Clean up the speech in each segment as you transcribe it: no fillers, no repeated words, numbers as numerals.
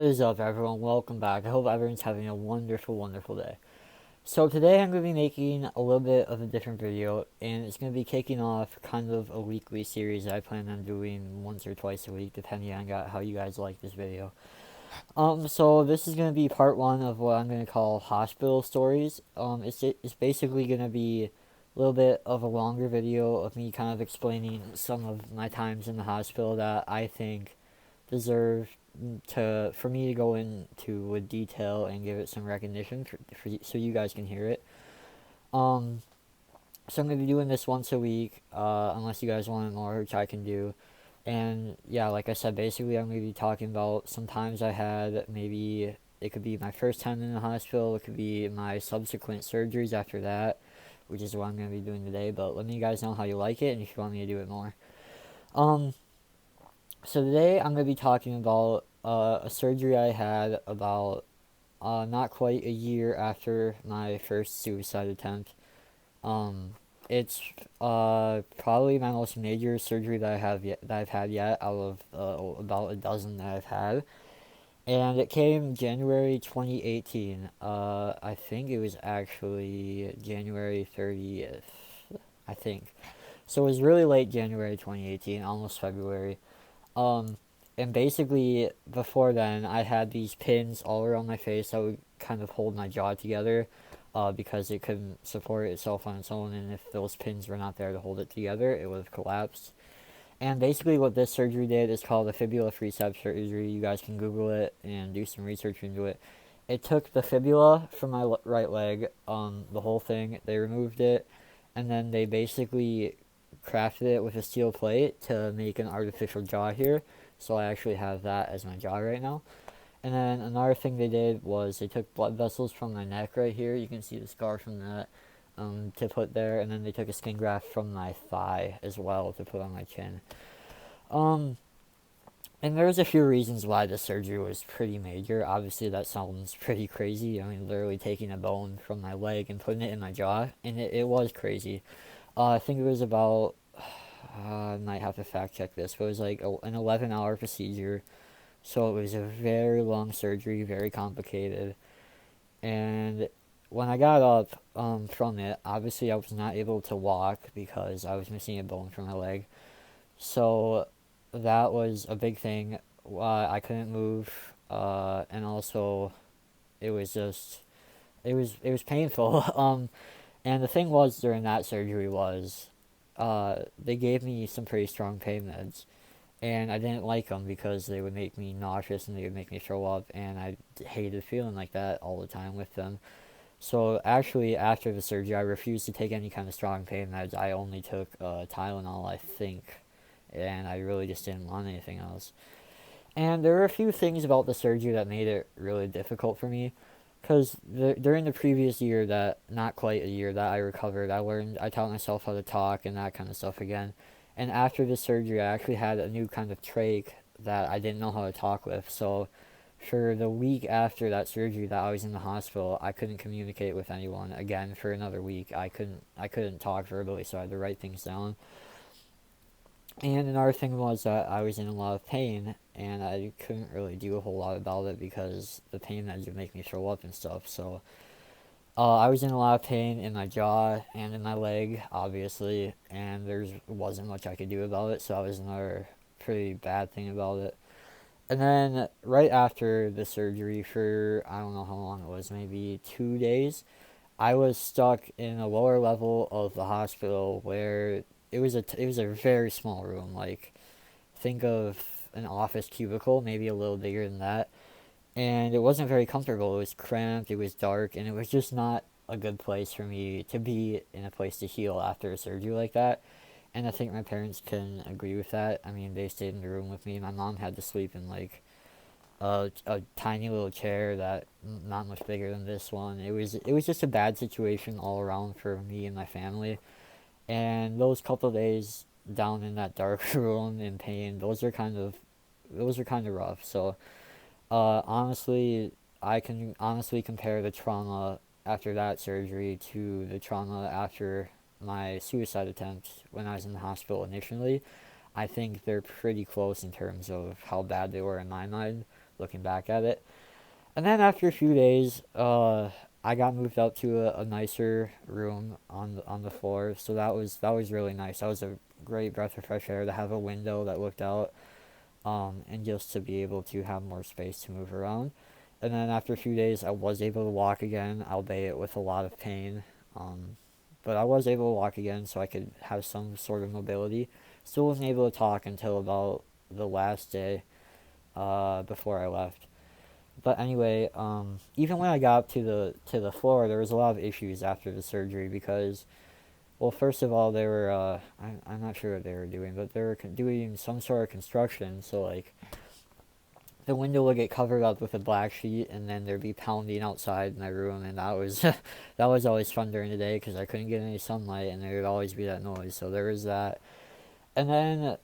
What is up, everyone? Welcome back. I hope everyone's having a wonderful day. So today I'm going to be making a little bit of a different video, and it's going to be kicking off kind of a weekly series that I plan on doing once or twice a week, depending on how you guys like this video. So this is going to be part one of what I'm going to call hospital stories. It's basically going to be a little bit of a longer video of me kind of explaining some of my times in the hospital that I think deserve for me to go into with detail and give it some recognition so you guys can hear it. Um, so I'm gonna be doing this once a week, unless you guys want it more, which I can do. And yeah, like I said, basically I'm gonna be talking about some times I had. Maybe it could be my first time in the hospital. It could be my subsequent surgeries after that, which is what I'm gonna be doing today. But let me guys know how you like it and if you want me to do it more. Um, So today I'm going to be talking about a surgery I had about not quite a year after my first suicide attempt. Um, it's probably my most major surgery that I've had yet out of about a dozen that I've had, and it came January 2018. I think it was actually January 30th. I think so. It was really late January 2018, almost February. Um, and basically, before then, I had these pins all around my face that would kind of hold my jaw together, because it couldn't support itself on its own, and if those pins were not there to hold it together, it would have collapsed. And basically, what this surgery did is called a fibula freestep surgery. You guys can Google it and do some research into it. It took the fibula from my right leg, the whole thing. They removed it, and then they basically crafted it with a steel plate to make an artificial jaw here. So I actually have that as my jaw right now. And then another thing they did was they took blood vessels from my neck right here. You can see the scar from that, to put there. And then they took a skin graft from my thigh as well to put on my chin. Um, and there's a few reasons why the surgery was pretty major. Obviously, that sounds pretty crazy. I mean, literally taking a bone from my leg and putting it in my jaw. And it was crazy. I think it was about, I might have to fact check this, but it was like an 11-hour procedure. So it was a very long surgery, very complicated. And when I got up from it, obviously I was not able to walk because I was missing a bone from my leg. So that was a big thing. I couldn't move, and also it was just it was painful. And the thing was during that surgery was, they gave me some pretty strong pain meds, and I didn't like them because they would make me nauseous and they would make me throw up, and I hated feeling like that all the time with them. So actually, after the surgery, I refused to take any kind of strong pain meds. I only took Tylenol, I think, and I really just didn't want anything else. And there were a few things about the surgery that made it really difficult for me, because during the previous year, that not quite a year that I recovered, I taught myself how to talk and that kind of stuff again. And after the surgery, I actually had a new kind of trach that I didn't know how to talk with. So for the week after that surgery that I was in the hospital, I couldn't communicate with anyone again for another week. I couldn't talk verbally, so I had to write things down. And another thing was that I was in a lot of pain, and I couldn't really do a whole lot about it because the pain meds would make me throw up and stuff. So I was in a lot of pain in my jaw and in my leg, obviously, and there wasn't much I could do about it. So that was another pretty bad thing about it. And then right after the surgery, for I don't know how long it was, maybe 2 days, I was stuck in a lower level of the hospital where it was a very small room. Like, think of an office cubicle, maybe a little bigger than that. And it wasn't very comfortable. It was cramped, it was dark, and it was just not a good place for me to be, in a place to heal after a surgery like that. And I think my parents can agree with that. I mean, they stayed in the room with me. My mom had to sleep in like a tiny little chair that not much bigger than this one. It was just a bad situation all around for me and my family. And those couple of days down in that dark room in pain, those are kind of rough. So honestly, I can honestly compare the trauma after that surgery to the trauma after my suicide attempt when I was in the hospital initially. I think they're pretty close in terms of how bad they were in my mind. looking back at it. And then after a few days, I got moved up to a nicer room on the floor, so that was really nice. That was a great breath of fresh air to have a window that looked out, and just to be able to have more space to move around. And then after a few days, I was able to walk again, albeit with a lot of pain. But I was able to walk again, so I could have some sort of mobility. Still wasn't able to talk until about the last day, before I left. But anyway, even when I got up to the floor, there was a lot of issues after the surgery because, well, first of all, they were I'm not sure what they were doing, but they were doing some sort of construction. So like the window would get covered up with a black sheet, and then there'd be pounding outside my room, and that was that was always fun during the day because I couldn't get any sunlight, and there would always be that noise. So there was that, and then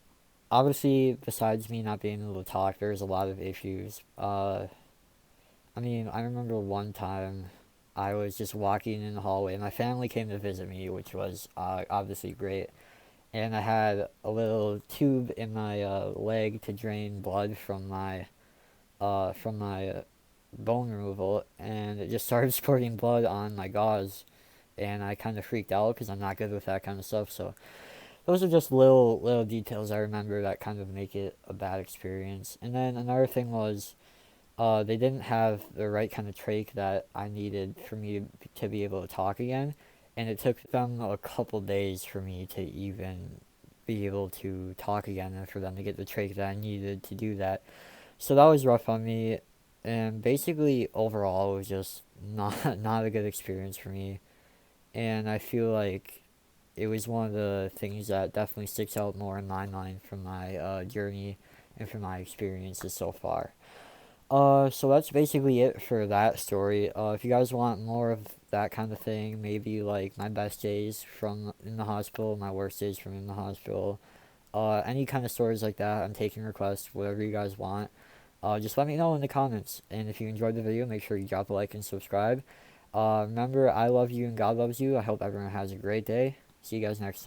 obviously besides me not being able to talk, there's a lot of issues. I mean, I remember one time I was just walking in the hallway. My family came to visit me, which was obviously great. And I had a little tube in my leg to drain blood from my bone removal, and it just started squirting blood on my gauze. And I kind of freaked out because I'm not good with that kind of stuff. So those are just little details I remember that kind of make it a bad experience. And then another thing was they didn't have the right kind of trach that I needed for me to be able to talk again, and it took them a couple days for me to even be able to talk again and for them to get the trach that I needed to do that. So that was rough on me, and basically overall it was just not not a good experience for me, and I feel like it was one of the things that definitely sticks out more in my mind from my journey and from my experiences so far. So that's basically it for that story. If you guys want more of that kind of thing, maybe like my best days from in the hospital, my worst days from in the hospital, any kind of stories like that, I'm taking requests, whatever you guys want. Just let me know in the comments. And if you enjoyed the video, make sure you drop a like and subscribe. Remember, I love you and God loves you. I hope everyone has a great day. See you guys next time.